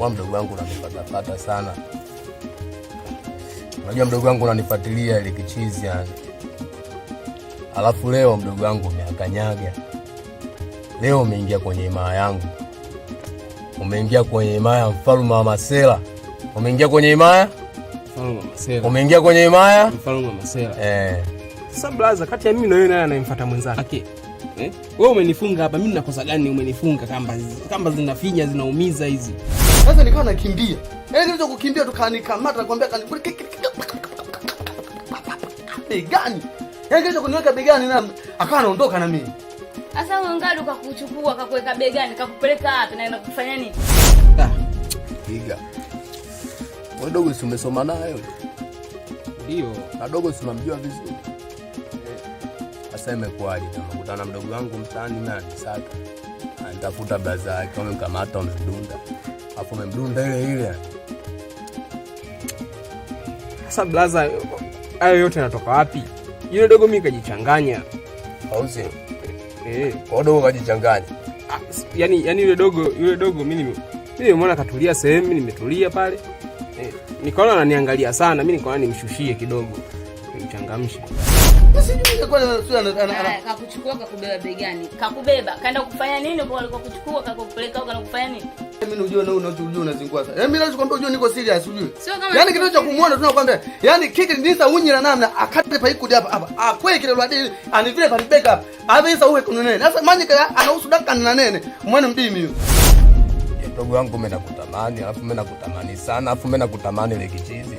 kwa mdogo wangu unanifuata sana. Unajua mdogo wangu unanifuatilia ile kichizi yani. Alafu leo mdogo wangu umeakanyaga. Leo umeingia kwenye himaya yangu. Umeingia kwenye himaya mfalme wa Masela. Umeingia kwenye himaya mfalme wa Masela. Umeingia kwenye himaya mfalme wa Masela. Sasa blaza, kati ya mimi na wewe naye anayemfuata mwenzake. Wewe umenifunga hapa, mimi nakosa gani umenifunga kamba zinafinya zinaumia hizi. Sasa nikawa nakimbia. Nilicho kukimbia tukanikamata nakwambia kanibuli. Begani. Nilicho kuniweka begani na akawa anaondoka na mimi. Sasa ungali ukakuchukua akakuweka begani kakupeleka wapi na kufanya nini? Piga. Wewe dogo si umesoma naye? Ndio. Na dogo si unamjua vizuri. Sasa imekuaje kama kukutana mdogo wangu mtaani na nisaka. Anitafuta blaza yake wamemkamata wamemdunda. Hapo wamemdunda ile. Sasa blaza, hayo yote yanatoka wapi? Yule dogo mimi kajichanganya. Au sio? Kwa dogo kajichanganya. Yaani yule dogo mimi nimeona katulia sehemu, nimetulia pale. Nikaona ananiangalia sana, mimi nikaona nimshushie kidogo. Nimchangamshe. Sijui kwa nini kakuchukua kakubeba begani. Kakubeba, kaenda kufanya nini kwa alikuwa kuchukua kakupeleka huko na kufanya nini? Mimi unajua na unajua unazingua sasa. Mimi lazima kwambia unajua niko serious unajua. Yaani kitu cha kumuona tunakwambia. Yaani kiki ndisa unyira namna akate pa ikudi hapa. Kweli kile lwadi ani vile pa backup hapa. Hapa isa uwe kuna nene. Sasa manyika anahusu dakika na nene. Mwana mdimi huyo. Ndugu wangu mimi nakutamani, alafu mimi nakutamani sana, alafu mimi nakutamani ile kichizi.